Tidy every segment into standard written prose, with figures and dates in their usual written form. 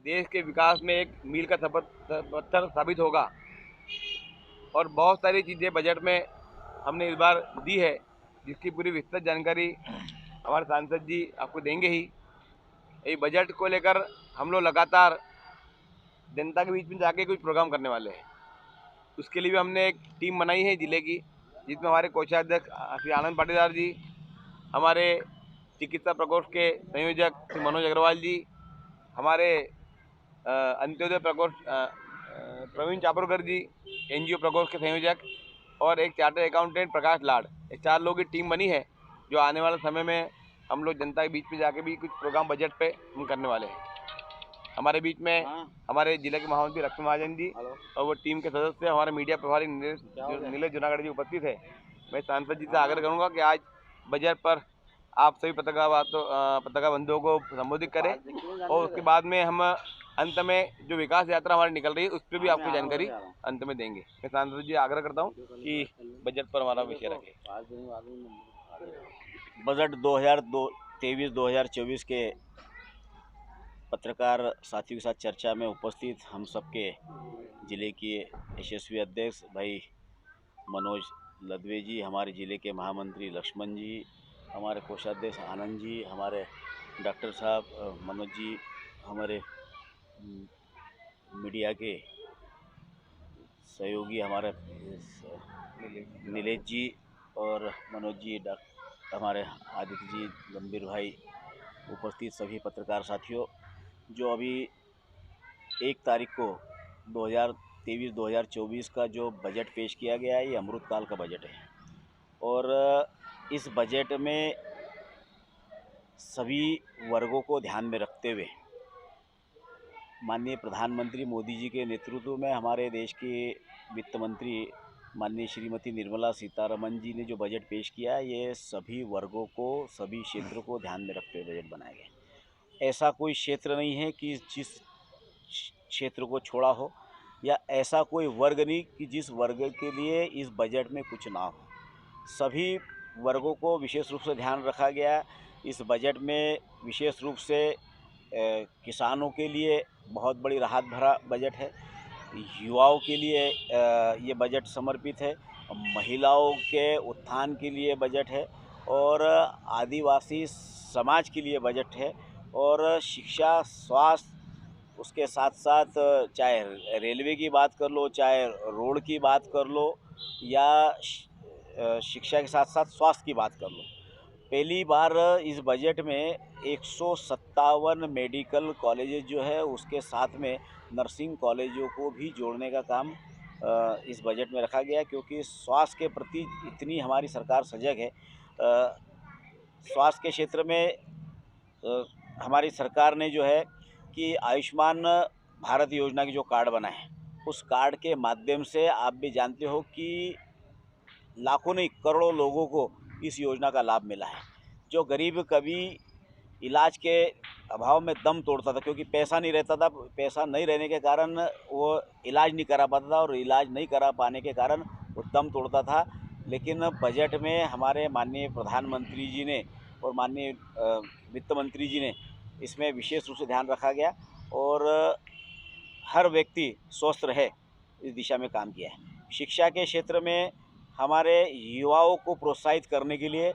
देश के विकास में एक मील का पत्थर साबित होगा। और बहुत सारी चीज़ें बजट में हमने इस बार दी है, जिसकी पूरी विस्तृत जानकारी हमारे सांसद जी आपको देंगे ही। ये बजट को लेकर हम लोग लगातार जनता के बीच में जाके कुछ प्रोग्राम करने वाले हैं। उसके लिए भी हमने एक टीम बनाई है जिले की, जिसमें हमारे कोषाध्यक्ष श्री आनंद पाटीदार जी, हमारे चिकित्सा प्रकोष्ठ के संयोजक श्री मनोज अग्रवाल जी, हमारे अंत्योदय प्रकोष्ठ प्रवीण चापरकर जी, एनजीओ प्रकोष्ठ के संयोजक, और एक चार्टर्ड अकाउंटेंट प्रकाश लाड। ये 4 लोगों की टीम बनी है, जो आने वाले समय में हम लोग जनता के बीच में जाके भी कुछ प्रोग्राम बजट पे हम करने वाले हैं। हमारे बीच में हमारे जिले के महामंत्री लक्ष्मण महाजन जी और वो टीम के सदस्य हमारे मीडिया प्रभारी नीलेश जुनागढ़ जी उपस्थित है। मैं सांसद जी से आग्रह करूंगा कि आज बजट पर आप सभी पत्रकार बंधुओं को संबोधित करें, और उसके बाद में हम अंत में जो विकास यात्रा हमारी निकल रही है उस पर भी आपको जानकारी अंत में देंगे। मैं सांसद जी आग्रह करता हूँ कि बजट पर हमारा विषय रखें। बजट 2023-2024 के पत्रकार साथियों के साथ चर्चा में उपस्थित हम सबके जिले के यशस्वी अध्यक्ष भाई मनोज लदवे जी, हमारे ज़िले के महामंत्री लक्ष्मण जी, हमारे कोषाध्यक्ष आनंद जी, हमारे डॉक्टर साहब मनोज जी, हमारे मीडिया के सहयोगी हमारे नीलेश जी और मनोज जी, हमारे आदित्य जी, गंभीर भाई, उपस्थित सभी पत्रकार साथियों, जो अभी 1 तारीख को 2023-2024 का जो बजट पेश किया गया है, ये अमृतकाल का बजट है। और इस बजट में सभी वर्गों को ध्यान में रखते हुए माननीय प्रधानमंत्री मोदी जी के नेतृत्व में हमारे देश के वित्त मंत्री माननीय श्रीमती निर्मला सीतारमण जी ने जो बजट पेश किया है, ये सभी वर्गों को, सभी क्षेत्रों को ध्यान में रखते हुए बजट बनाया गया। ऐसा कोई क्षेत्र नहीं है कि जिस क्षेत्र को छोड़ा हो, या ऐसा कोई वर्ग नहीं कि जिस वर्ग के लिए इस बजट में कुछ ना हो। सभी वर्गों को विशेष रूप से ध्यान रखा गया। इस बजट में विशेष रूप से किसानों के लिए बहुत बड़ी राहत भरा बजट है, युवाओं के लिए ये बजट समर्पित है, महिलाओं के उत्थान के लिए बजट है, और आदिवासी समाज के लिए बजट है, और शिक्षा, स्वास्थ्य, उसके साथ साथ चाहे रेलवे की बात कर लो, चाहे रोड की बात कर लो, या शिक्षा के साथ साथ स्वास्थ्य की बात कर लो। पहली बार इस बजट में 157 मेडिकल कॉलेजेस जो है, उसके साथ में नर्सिंग कॉलेजों को भी जोड़ने का काम इस बजट में रखा गया है, क्योंकि स्वास्थ्य के प्रति इतनी हमारी सरकार सजग है। स्वास्थ्य के क्षेत्र में हमारी सरकार ने जो है कि आयुष्मान भारत योजना की जो कार्ड बना है, उस कार्ड के माध्यम से आप भी जानते हो कि लाखों नहीं करोड़ों लोगों को इस योजना का लाभ मिला है। जो गरीब कभी इलाज के अभाव में दम तोड़ता था, क्योंकि पैसा नहीं रहता था, पैसा नहीं रहने के कारण वो इलाज नहीं करा पाता था, और इलाज नहीं करा पाने के कारण वो दम तोड़ता था। लेकिन बजट में हमारे माननीय प्रधानमंत्री जी ने और माननीय वित्त मंत्री जी ने इसमें विशेष रूप से ध्यान रखा गया, और हर व्यक्ति स्वस्थ रहे, इस दिशा में काम किया है। शिक्षा के क्षेत्र में हमारे युवाओं को प्रोत्साहित करने के लिए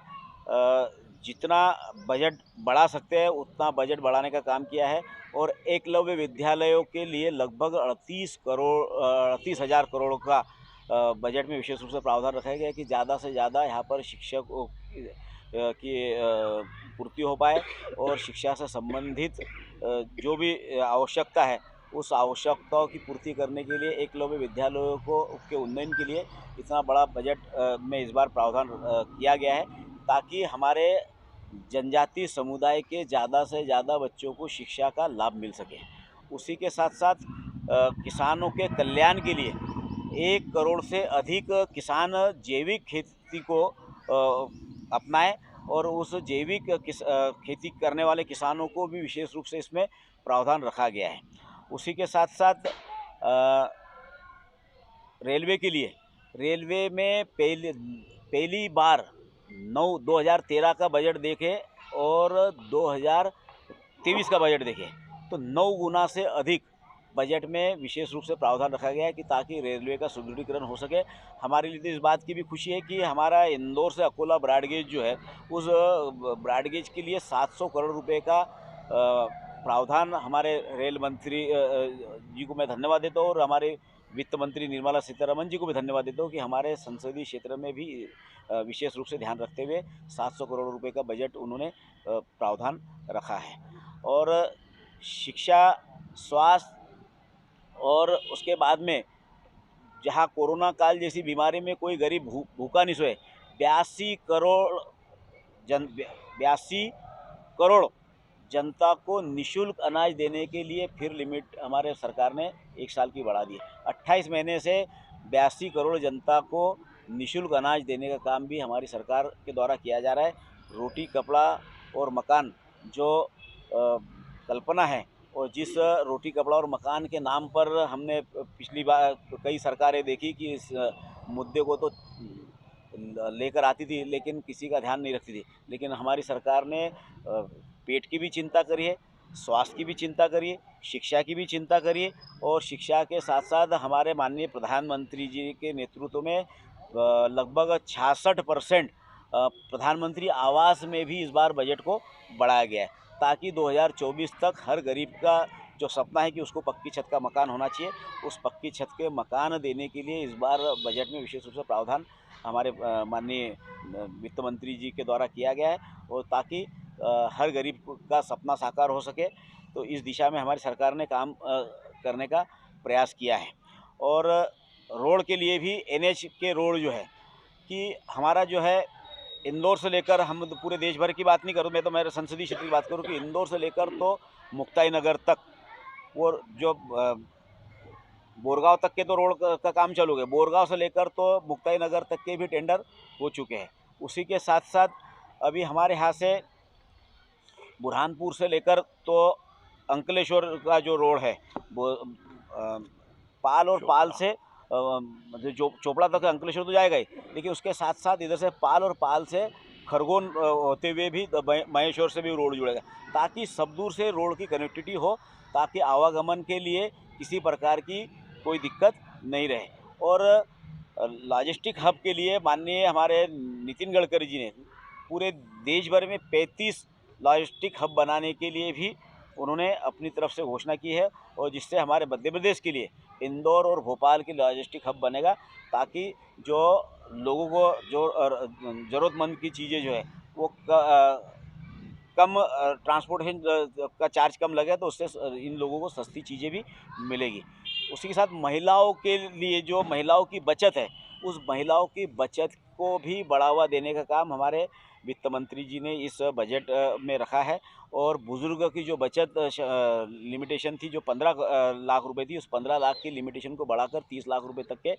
जितना बजट बढ़ा सकते हैं उतना बजट बढ़ाने का काम किया है, और एकलव्य विद्यालयों के लिए लगभग 38,000 करोड़ का बजट में विशेष रूप से प्रावधान रखा गया है कि ज़्यादा से ज़्यादा यहाँ पर शिक्षकों की पूर्ति हो पाए, और शिक्षा से संबंधित जो भी आवश्यकता है उस आवश्यकताओं की पूर्ति करने के लिए एकलव्य विद्यालयों को के उन्नयन के लिए इतना बड़ा बजट में इस बार प्रावधान किया गया है, ताकि हमारे जनजातीय समुदाय के ज़्यादा से ज़्यादा बच्चों को शिक्षा का लाभ मिल सके। उसी के साथ साथ किसानों के कल्याण के लिए 1 करोड़ से अधिक किसान जैविक खेती को अपनाएं, और उस जैविक खेती करने वाले किसानों को भी विशेष रूप से इसमें प्रावधान रखा गया है। उसी के साथ साथ रेलवे के लिए, रेलवे में पहली बार 2013 का बजट देखें और 2023 का बजट देखें, तो 9 गुना से अधिक बजट में विशेष रूप से प्रावधान रखा गया है कि ताकि रेलवे का सुदृढ़ीकरण हो सके। हमारे लिए तो इस बात की भी खुशी है कि हमारा इंदौर से अकोला ब्रॉडगेज जो है, उस ब्रॉडगेज के लिए 700 करोड़ रुपए का प्रावधान हमारे रेल मंत्री जी को मैं धन्यवाद देता हूँ, और हमारे वित्त मंत्री निर्मला सीतारमण जी को भी धन्यवाद देता हूँ कि हमारे संसदीय क्षेत्र में भी विशेष रूप से ध्यान रखते हुए 700 करोड़ रुपए का बजट उन्होंने प्रावधान रखा है। और शिक्षा, स्वास्थ्य और उसके बाद में जहाँ कोरोना काल जैसी बीमारी में कोई गरीब भूखा नहीं सोए, 82 करोड़ जनता को निःशुल्क अनाज देने के लिए फिर लिमिट हमारे सरकार ने 1 साल की बढ़ा दी है। 28 महीने से 82 करोड़ जनता को निःशुल्क अनाज देने का काम भी हमारी सरकार के द्वारा किया जा रहा है। रोटी, कपड़ा और मकान जो कल्पना है, और जिस रोटी, कपड़ा और मकान के नाम पर हमने पिछली बार कई सरकारें देखी कि इस मुद्दे को तो लेकर आती थी लेकिन किसी का ध्यान नहीं रखती थी, लेकिन हमारी सरकार ने पेट की भी चिंता करी है, स्वास्थ्य की भी चिंता करी है, शिक्षा की भी चिंता करी है, और शिक्षा के साथ साथ हमारे माननीय प्रधानमंत्री जी के नेतृत्व में लगभग 66% प्रधानमंत्री आवास में भी इस बार बजट को बढ़ाया गया है, ताकि 2024 तक हर गरीब का जो सपना है कि उसको पक्की छत का मकान होना चाहिए, उस पक्की छत के मकान देने के लिए इस बार बजट में विशेष रूप से प्रावधान हमारे माननीय वित्त मंत्री जी के द्वारा किया गया है, और ताकि हर गरीब का सपना साकार हो सके। तो इस दिशा में हमारी सरकार ने काम करने का प्रयास किया है। और रोड के लिए भी NH के रोड जो है कि हमारा जो है इंदौर से लेकर, हम तो पूरे देश भर की बात नहीं करूँ, मैं तो मेरे संसदीय क्षेत्र की बात करूँ कि इंदौर से लेकर तो मुक्ताई नगर तक, और जो बोरगांव तक के तो रोड का काम चालू है, बोरगांव से लेकर तो मुक्ताई नगर तक के भी टेंडर हो चुके हैं। उसी के साथ साथ अभी हमारे यहाँ से बुरहानपुर से लेकर तो अंकलेश्वर का जो रोड है, वो पाल और पाल से जो चोपड़ा तक अंकलेश्वर तो जाएगा ही, लेकिन उसके साथ साथ इधर से पाल और पाल से खरगोन होते हुए भी महेश्वर से भी रोड जुड़ेगा, ताकि सब दूर से रोड की कनेक्टिविटी हो, ताकि आवागमन के लिए किसी प्रकार की कोई दिक्कत नहीं रहे। और लॉजिस्टिक हब के लिए माननीय हमारे नितिन गडकरी जी ने पूरे देश भर में 35 लॉजिस्टिक हब बनाने के लिए भी उन्होंने अपनी तरफ से घोषणा की है, और जिससे हमारे मध्य प्रदेश के लिए इंदौर और भोपाल की लॉजिस्टिक हब बनेगा, ताकि जो लोगों को जो ज़रूरतमंद की चीज़ें जो है वो कम ट्रांसपोर्टेशन का चार्ज कम लगे, तो उससे इन लोगों को सस्ती चीज़ें भी मिलेगी। उसी के साथ महिलाओं के लिए जो महिलाओं की बचत है, उस महिलाओं की बचत को भी बढ़ावा देने का काम हमारे वित्त मंत्री जी ने इस बजट में रखा है। और बुज़ुर्ग की जो बचत लिमिटेशन थी, जो 15 लाख रुपए थी, उस 15 लाख की लिमिटेशन को बढ़ाकर 30 लाख रुपए तक के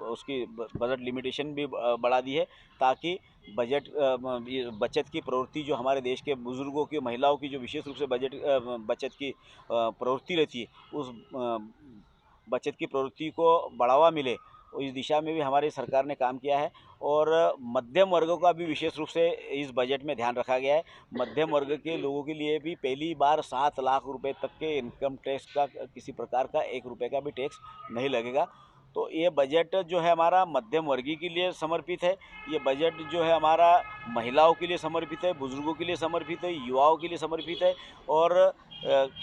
उसकी बजट लिमिटेशन भी बढ़ा दी है, ताकि बचत की प्रवृत्ति जो हमारे देश के बुज़ुर्गों की, महिलाओं की जो विशेष रूप से बचत की प्रवृत्ति रहती है, उस बचत की प्रवृत्ति को बढ़ावा मिले, इस दिशा में भी हमारी सरकार ने काम किया है। और मध्यम वर्ग का भी विशेष रूप से इस बजट में ध्यान रखा गया है। मध्यम वर्ग के लोगों के लिए भी पहली बार 7 लाख रुपए तक के इनकम टैक्स का किसी प्रकार का 1 रुपये का भी टैक्स नहीं लगेगा। तो ये बजट जो है हमारा मध्यम वर्गीय के लिए समर्पित है। ये बजट जो है हमारा महिलाओं के लिए समर्पित है, बुज़ुर्गों के लिए समर्पित है, युवाओं के लिए समर्पित है, और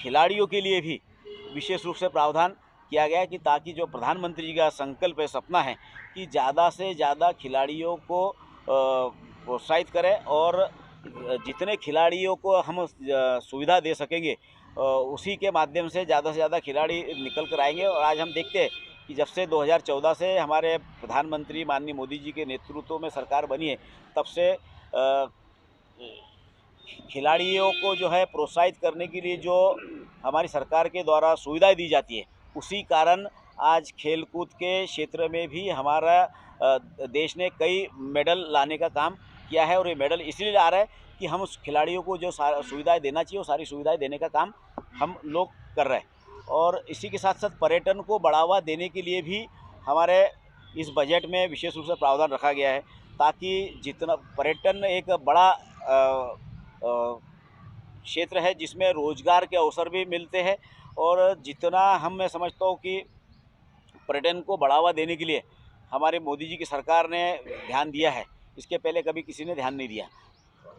खिलाड़ियों के लिए भी विशेष रूप से प्रावधान किया गया है, कि ताकि जो प्रधानमंत्री जी का संकल्प है, सपना है कि ज़्यादा से ज़्यादा खिलाड़ियों को प्रोत्साहित करें, और जितने खिलाड़ियों को हम सुविधा दे सकेंगे उसी के माध्यम से ज़्यादा खिलाड़ी निकल कर आएंगे। और आज हम देखते हैं कि जब से 2014 से हमारे प्रधानमंत्री माननीय मोदी जी के नेतृत्व में सरकार बनी है, तब से खिलाड़ियों को जो है प्रोत्साहित करने के लिए जो हमारी सरकार के द्वारा सुविधाएं दी जाती है, उसी कारण आज खेलकूद के क्षेत्र में भी हमारा देश ने कई मेडल लाने का काम किया है। और ये मेडल इसलिए ला रहा है कि हम उस खिलाड़ियों को जो सुविधाएं देना चाहिए, वो सारी सुविधाएं देने का काम हम लोग कर रहे हैं। और इसी के साथ साथ पर्यटन को बढ़ावा देने के लिए भी हमारे इस बजट में विशेष रूप से प्रावधान रखा गया है, ताकि जितना पर्यटन एक बड़ा क्षेत्र है जिसमें रोजगार के अवसर भी मिलते हैं। और जितना मैं समझता हूँ कि पर्यटन को बढ़ावा देने के लिए हमारे मोदी जी की सरकार ने ध्यान दिया है, इसके पहले कभी किसी ने ध्यान नहीं दिया।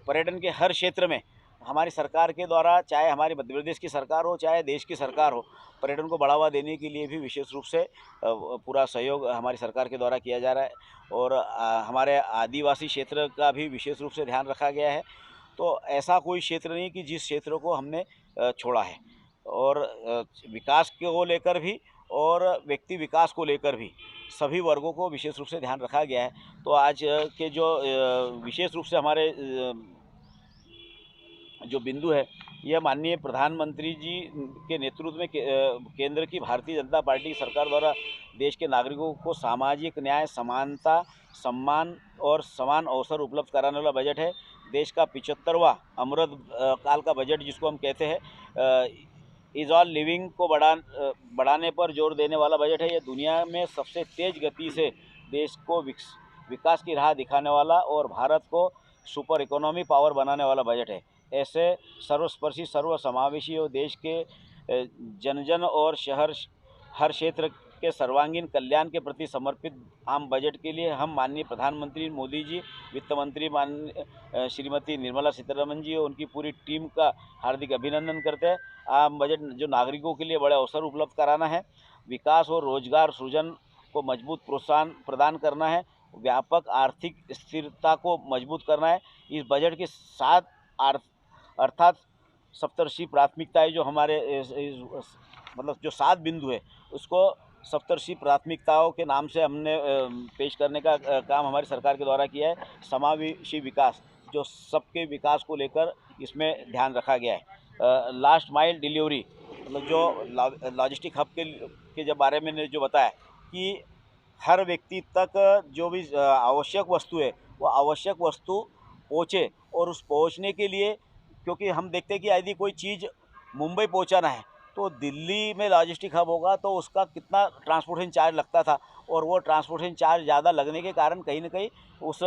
पर्यटन के हर क्षेत्र में हमारी सरकार के द्वारा, चाहे हमारे मध्य प्रदेश की सरकार हो चाहे देश की सरकार हो, पर्यटन को बढ़ावा देने के लिए भी विशेष रूप से पूरा सहयोग हमारी सरकार के द्वारा किया जा रहा है। और हमारे आदिवासी क्षेत्र का भी विशेष रूप से ध्यान रखा गया है। तो ऐसा कोई क्षेत्र नहीं कि जिस क्षेत्र को हमने छोड़ा है। और विकास को लेकर भी और व्यक्ति विकास को लेकर भी सभी वर्गों को विशेष रूप से ध्यान रखा गया है। तो आज के जो विशेष रूप से हमारे जो बिंदु है, यह माननीय प्रधानमंत्री जी के नेतृत्व में केंद्र की भारतीय जनता पार्टी की सरकार द्वारा देश के नागरिकों को सामाजिक न्याय, समानता, सम्मान और समान अवसर उपलब्ध कराने वाला बजट है। देश का 75वां अमृत काल का बजट जिसको हम कहते हैं, इज़ ऑल लिविंग को बढ़ाने पर जोर देने वाला बजट है। यह दुनिया में सबसे तेज़ गति से देश को विकास की राह दिखाने वाला और भारत को सुपर इकोनॉमी पावर बनाने वाला बजट है। ऐसे सर्वस्पर्शी, सर्वसमावेशी और देश के जन जन और शहर हर क्षेत्र के सर्वांगीण कल्याण के प्रति समर्पित आम बजट के लिए हम माननीय प्रधानमंत्री मोदी जी, वित्त मंत्री माननीय श्रीमती निर्मला सीतारमन जी और उनकी पूरी टीम का हार्दिक अभिनंदन करते हैं। आम बजट जो नागरिकों के लिए बड़े अवसर उपलब्ध कराना है, विकास और रोजगार सृजन को मजबूत प्रोत्साहन प्रदान करना है, व्यापक आर्थिक स्थिरता को मजबूत करना है। इस बजट के 7 अर्थात सप्तर्षि प्राथमिकताएं जो हमारे मतलब जो 7 बिंदु है, उसको सप्तर्षि प्राथमिकताओं के नाम से हमने पेश करने का काम हमारी सरकार के द्वारा किया है। समावेशी विकास, जो सबके विकास को लेकर इसमें ध्यान रखा गया है। लास्ट माइल डिलीवरी, मतलब जो लॉजिस्टिक हब के जब बारे में जो बताया कि हर व्यक्ति तक जो भी आवश्यक वस्तु है, वो आवश्यक वस्तु पहुँचे। और उस पहुँचने के लिए, क्योंकि हम देखते हैं कि यदि कोई चीज़ मुंबई पहुँचाना है तो दिल्ली में लॉजिस्टिक हब होगा तो उसका कितना ट्रांसपोर्टेशन चार्ज लगता था, और वो ट्रांसपोर्टेशन चार्ज ज़्यादा लगने के कारण कहीं ना कहीं उस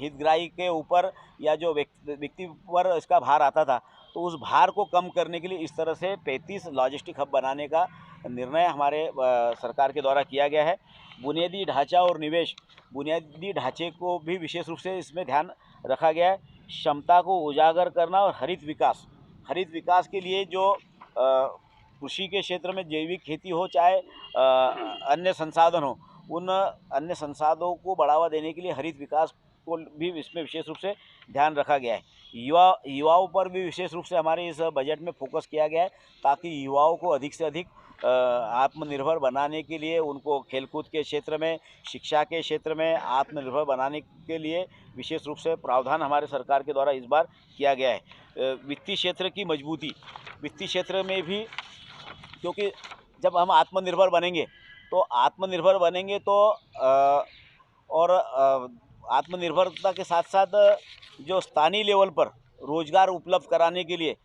हितग्राही के ऊपर या जो व्यक्ति पर इसका भार आता था। तो उस भार को कम करने के लिए इस तरह से 35 लॉजिस्टिक हब बनाने का निर्णय हमारे सरकार के द्वारा किया गया है। बुनियादी ढांचा और निवेश, बुनियादी ढांचे को भी विशेष रूप से इसमें ध्यान रखा गया है। क्षमता को उजागर करना और हरित विकास के लिए जो कृषि के क्षेत्र में जैविक खेती हो चाहे अन्य संसाधन हो, उन अन्य संसाधनों को बढ़ावा देने के लिए हरित विकास को भी इसमें विशेष रूप से ध्यान रखा गया है। युवाओं पर भी विशेष रूप से हमारे इस बजट में फोकस किया गया है, ताकि युवाओं को अधिक से अधिक आत्मनिर्भर बनाने के लिए, उनको खेलकूद के क्षेत्र में, शिक्षा के क्षेत्र में आत्मनिर्भर बनाने के लिए विशेष रूप से प्रावधान हमारे सरकार के द्वारा इस बार किया गया है। वित्तीय क्षेत्र की मजबूती, वित्तीय क्षेत्र में भी, क्योंकि जब हम आत्मनिर्भर बनेंगे तो आत्मनिर्भरता के साथ साथ जो स्थानीय लेवल पर रोजगार उपलब्ध कराने के लिए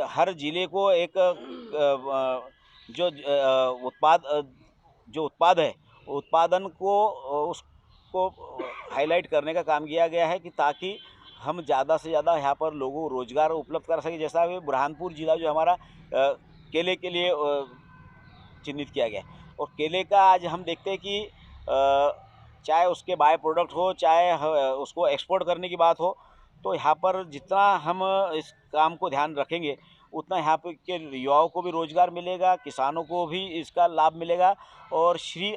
हर जिले को एक जो उत्पाद है, उत्पादन को उसको हाईलाइट करने का काम किया गया है, कि ताकि हम ज़्यादा से ज़्यादा यहाँ पर लोगों को रोजगार उपलब्ध कर सकें। जैसा कि बुरहानपुर ज़िला जो हमारा केले के लिए चिन्हित किया गया है, और केले का आज हम देखते हैं कि चाहे उसके बाय प्रोडक्ट हो, चाहे उसको एक्सपोर्ट करने की बात हो, तो यहाँ पर जितना हम इस काम को ध्यान रखेंगे उतना यहाँ पे के युवाओं को भी रोज़गार मिलेगा, किसानों को भी इसका लाभ मिलेगा। और श्री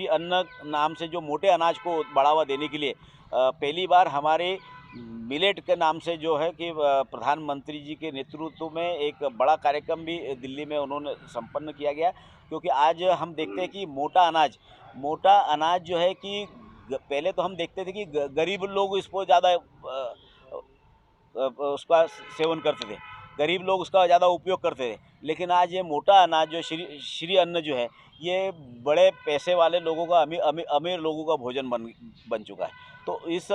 अन्न नाम से जो मोटे अनाज को बढ़ावा देने के लिए पहली बार हमारे मिलेट के नाम से जो है कि प्रधानमंत्री जी के नेतृत्व में एक बड़ा कार्यक्रम भी दिल्ली में उन्होंने संपन्न किया गया। क्योंकि आज हम देखते हैं कि मोटा अनाज जो है कि पहले तो हम देखते थे कि गरीब लोग इसको ज़्यादा उसका सेवन करते थे, गरीब लोग उसका ज़्यादा उपयोग करते थे। लेकिन आज ये मोटा अनाज जो श्री अन्न जो है, ये बड़े पैसे वाले लोगों का, अमीर लोगों का भोजन बन चुका है। तो इस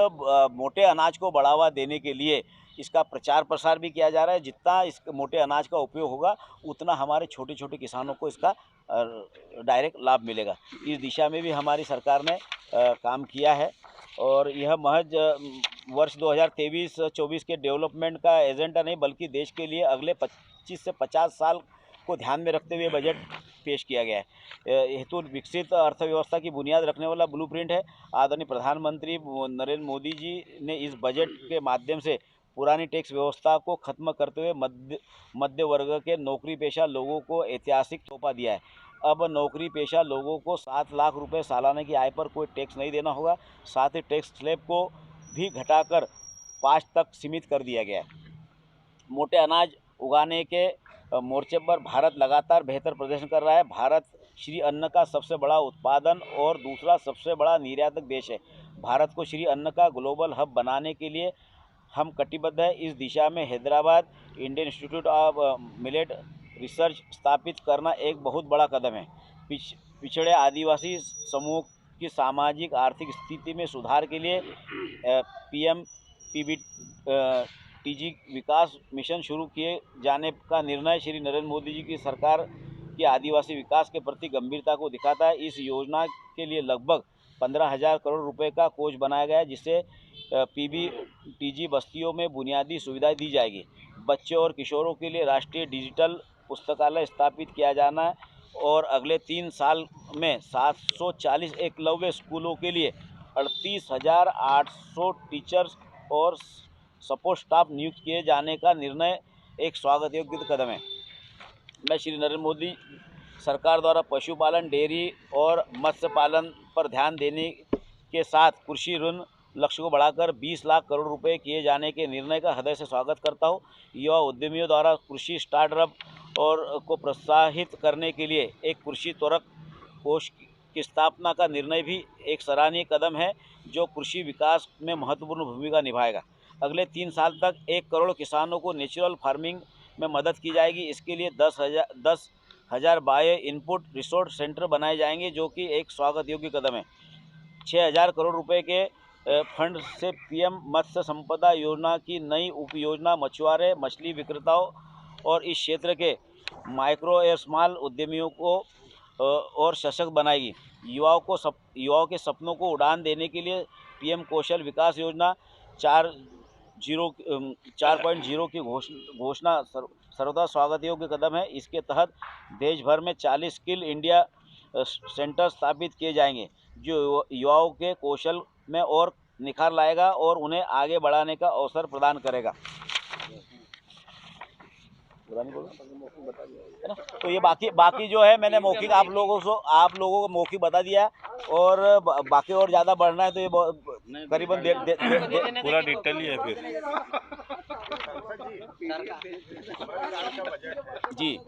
मोटे अनाज को बढ़ावा देने के लिए इसका प्रचार प्रसार भी किया जा रहा है। जितना इस मोटे अनाज का उपयोग होगा उतना हमारे छोटे छोटे किसानों को इसका डायरेक्ट लाभ मिलेगा। इस दिशा में भी हमारी सरकार ने काम किया है। और यह महज वर्ष 2023-24 के डेवलपमेंट का एजेंडा नहीं, बल्कि देश के लिए अगले 25 से 50 साल को ध्यान में रखते हुए बजट पेश किया गया है। हेतु विकसित अर्थव्यवस्था की बुनियाद रखने वाला ब्लूप्रिंट है। आदरणीय प्रधानमंत्री नरेंद्र मोदी जी ने इस बजट के माध्यम से पुरानी टैक्स व्यवस्था को खत्म करते हुए मध्य वर्ग के नौकरी पेशा लोगों को ऐतिहासिक तोहफा दिया है। अब नौकरी पेशा लोगों को 7 लाख रुपए सालाना की आय पर कोई टैक्स नहीं देना होगा। साथ ही टैक्स स्लैब को भी घटाकर 5 तक सीमित कर दिया गया है। मोटे अनाज उगाने के मोर्चे पर भारत लगातार बेहतर प्रदर्शन कर रहा है। भारत श्री अन्न का सबसे बड़ा उत्पादन और दूसरा सबसे बड़ा निर्यातक देश है। भारत को श्री अन्न का ग्लोबल हब बनाने के लिए हम कटिबद्ध है। इस दिशा में Hyderabad Indian institute of millet research स्थापित करना एक बहुत बड़ा कदम है। पिछड़े आदिवासी समूह की सामाजिक आर्थिक स्थिति में सुधार के लिए PMPBTG विकास मिशन शुरू किए जाने का निर्णय श्री नरेंद्र मोदी जी की सरकार के आदिवासी विकास के प्रति गंभीरता को दिखाता है। इस योजना के लिए लगभग 15,000 करोड़ रुपए का कोष बनाया गया है, जिससे PBTG बस्तियों में बुनियादी सुविधाएं दी जाएगी। बच्चों और किशोरों के लिए राष्ट्रीय डिजिटल पुस्तकालय स्थापित किया जाना है और अगले 3 साल में 740 एकलव्य स्कूलों के लिए 38,800 टीचर्स और सपोर्ट स्टाफ नियुक्त किए जाने का निर्णय एक स्वागत योग्य कदम है। मैं श्री नरेंद्र मोदी सरकार द्वारा पशुपालन, डेयरी और मत्स्य पालन पर ध्यान देने के साथ कृषि ऋण लक्ष्य को बढ़ाकर 20 लाख करोड़ रुपए किए जाने के निर्णय का हृदय से स्वागत करता हूं। युवा उद्यमियों द्वारा कृषि स्टार्टअप और को प्रोत्साहित करने के लिए एक कृषि त्वरक कोष की स्थापना का निर्णय भी एक सराहनीय कदम है, जो कृषि विकास में महत्वपूर्ण भूमिका निभाएगा। अगले 3 साल तक 1 करोड़ किसानों को नेचुरल फार्मिंग में मदद की जाएगी। इसके लिए 10,000 बायो इनपुट रिसोर्स सेंटर बनाए जाएंगे, जो कि एक स्वागत योग्य कदम है। 6,000 करोड़ रुपए के फंड से PM मत्स्य संपदा योजना की नई उपयोजना मछुआरे, मछली विक्रेताओं और इस क्षेत्र के माइक्रो और स्मॉल उद्यमियों को और सशक्त बनाएगी। युवाओं के सपनों को उड़ान देने के लिए PM कौशल विकास योजना 4.0 की घोषणा सर्वदा स्वागत योग्य कदम है। इसके तहत देश भर में 40 स्किल इंडिया सेंटर स्थापित किए जाएंगे, जो युवाओं के कौशल में और निखार लाएगा और उन्हें आगे बढ़ाने का अवसर प्रदान करेगा। है ना? तो ये बाकी जो है मैंने मौखिक आप लोगों को मौखिक बता दिया, और बाकी और ज़्यादा बढ़ना है तो ये करीबन पूरा डिटेल ही है फिर जी।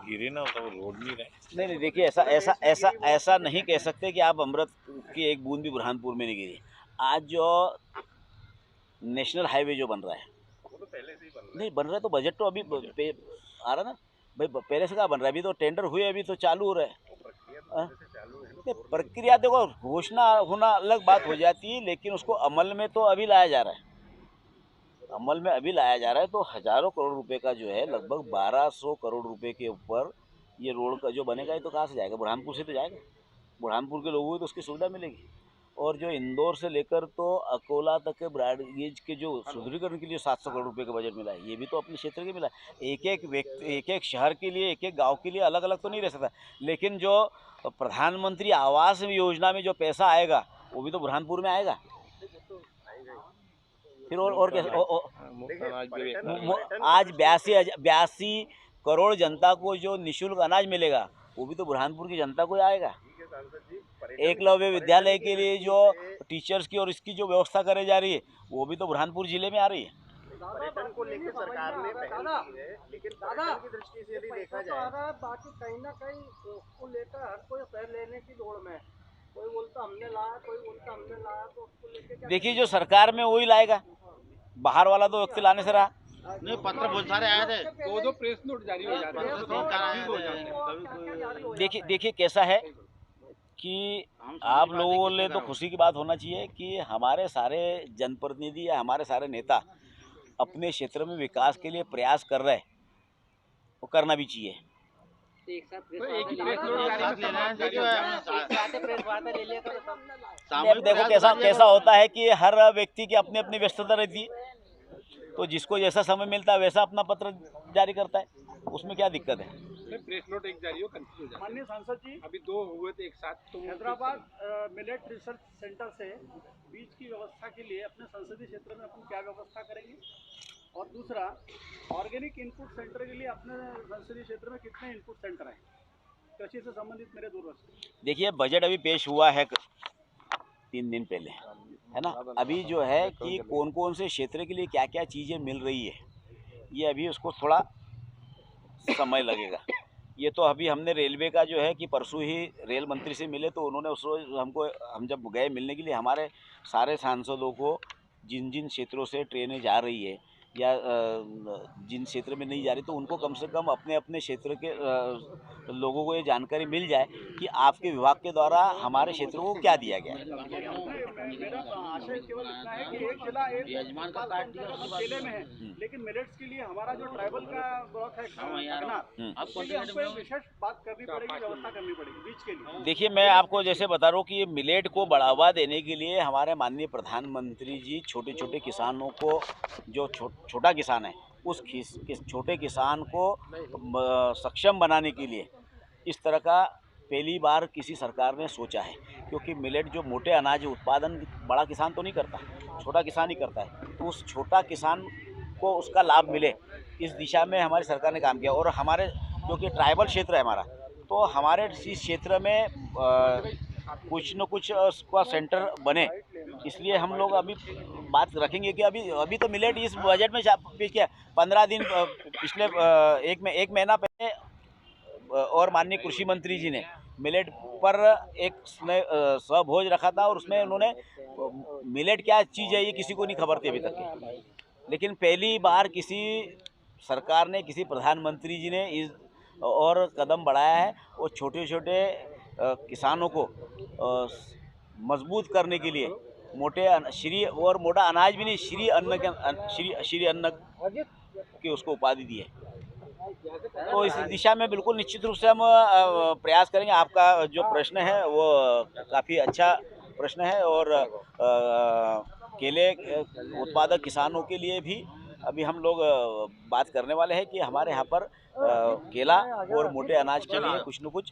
गिरे ना तो रोड नहीं रहे। नहीं, देखिए ऐसा नहीं कह सकते कि आप अमृत की एक बूंद भी बुरहानपुर में नहीं गिरी। आज जो नेशनल हाईवे जो बन रहा है, वो तो पहले से ही बन रहा है, तो बजट तो अभी आ रहा ना भाई, पहले से क्या बन रहा है? अभी तो टेंडर हुए, अभी तो चालू हो रहा है। प्रक्रिया देखो, घोषणा होना अलग बात हो जाती है, लेकिन उसको अमल में तो अभी लाया जा रहा है। तो हजारों करोड़ रुपए का जो है, लगभग 1200 करोड़ रुपए के ऊपर ये रोड का जो बनेगा, ये तो कहाँ से जाएगा? बुरहानपुर से तो जाएगा। बुरहानपुर के लोगों को तो उसकी सुविधा मिलेगी। और जो इंदौर से लेकर तो अकोला तक के ब्रॉडगेज के जो सुदृढ़ीकरण के लिए 700 करोड़ रुपए का बजट मिला है, ये भी तो अपने क्षेत्र के मिला है। एक शहर के लिए, एक गांव के लिए अलग अलग तो नहीं रह सकता, लेकिन जो प्रधानमंत्री आवास योजना में जो पैसा आएगा, वो भी तो बुरहानपुर में आएगा। फिर और आज 82 करोड़ जनता को जो निःशुल्क अनाज मिलेगा, वो भी तो बुरहानपुर की जनता को आएगा। एकलव्य विद्यालय के लिए जो टीचर्स की और इसकी जो व्यवस्था करी जा रही है, वो भी तो बुरहानपुर जिले में आ रही है। पर्यटन को लेकर सरकार ने पहल की है, लेकिन पर्यटन की दृष्टि से यदि देखा जाए, बाकी कहीं ना कहीं उसको लेकर हर कोई पैर लेने की दौड़ में, कोई बोलता हमने लाया, कोई बोलता हमने लाया, तो उसको लेकर देखिए, जो सरकार में वही लाएगा, बाहर वाला तो व्यक्ति लाने से रहा नहीं। पत्र बहुत सारे आए थे, 2 प्रेस नोट जारी हो जाते हैं। देखिए कैसा है कि आप लोगों ने तो खुशी की बात होना चाहिए कि हमारे सारे जनप्रतिनिधि या हमारे सारे नेता अपने क्षेत्र में विकास के लिए प्रयास कर रहे हैं, वो करना भी चाहिए, एक साथ प्रेस वार्ता ले लिया करो सब। अब देखो कैसा होता है कि हर व्यक्ति की अपनी अपनी व्यस्तता रहती है, तो जिसको जैसा समय मिलता है वैसा अपना पत्र जारी करता है, उसमें क्या दिक्कत है। प्रेस नोट एक जारी हो, कंफ्यूज हो जाए। माननीय सांसद जी, अभी 2 हुए थे एक साथ, तो हैदराबाद मिलेट रिसर्च सेंटर से बीज की व्यवस्था के लिए अपने संसदीय क्षेत्र में अपन क्या व्यवस्था करेंगे, और दूसरा ऑर्गेनिक इनपुट सेंटर के लिए अपने संसदीय क्षेत्र में कितने इनपुट सेंटर हैं कृषि से संबंधित मेरे दूरदर्शन। देखिए, बजट अभी पेश हुआ है 3 दिन पहले, है ना। अभी जो है कि कौन कौन से क्षेत्र के लिए क्या क्या चीज़ें मिल रही है, ये अभी उसको थोड़ा समय लगेगा। ये तो अभी हमने रेलवे का जो है कि परसों ही रेल मंत्री से मिले, तो उन्होंने उस रोज हम जब गए मिलने के लिए, हमारे सारे सांसदों को जिन जिन क्षेत्रों से ट्रेनें जा रही है या जिन क्षेत्र में नहीं जा रही, तो उनको कम से कम अपने अपने क्षेत्र के लोगों को ये जानकारी मिल जाए कि आपके विभाग के द्वारा हमारे क्षेत्रों को क्या दिया गया है। मेरा आशय केवल इतना है कि एक जिला एक जिले में है, लेकिन मिलेट्स के लिए हमारा जो ट्राइबल का ब्लॉक है उसके लिए हमको एक विशेष बात करनी पड़ेगी, व्यवस्था करनी पड़ेगी बीच के लिए। देखिए, मैं आपको जैसे बता रहा हूँ कि ये मिलेट को बढ़ावा देने के लिए हमारे माननीय प्रधानमंत्री जी छोटे छोटे किसानों को, जो छोटा किसान है, उस छोटे किसान को सक्षम बनाने के लिए इस तरह का पहली बार किसी सरकार ने सोचा है। क्योंकि मिलेट जो मोटे अनाज उत्पादन बड़ा किसान तो नहीं करता, छोटा किसान ही करता है, तो उस छोटा किसान को उसका लाभ मिले, इस दिशा में हमारी सरकार ने काम किया। और हमारे जो कि ट्राइबल क्षेत्र है हमारा, तो हमारे इस क्षेत्र में कुछ न कुछ उसका सेंटर बने, इसलिए हम लोग अभी बात रखेंगे कि अभी तो मिलेट इस बजट में पेश किया। 15 दिन पिछले एक महीना पहले और माननीय कृषि मंत्री जी ने मिलेट पर एक स्वभोज रखा था, और उसमें उन्होंने मिलेट क्या चीज़ है ये किसी को नहीं खबर थी अभी तक की, लेकिन पहली बार किसी सरकार ने, किसी प्रधानमंत्री जी ने इस और कदम बढ़ाया है, और छोटे छोटे किसानों को मजबूत करने के लिए श्री और मोटा अनाज भी नहीं, श्री अन्न की उसको उपाधि दी है। तो इस दिशा में बिल्कुल निश्चित रूप से हम प्रयास करेंगे। आपका जो प्रश्न है वो काफ़ी अच्छा प्रश्न है, और केले उत्पादक किसानों के लिए भी अभी हम लोग बात करने वाले हैं कि हमारे यहाँ पर केला और मोटे अनाज के लिए कुछ न कुछ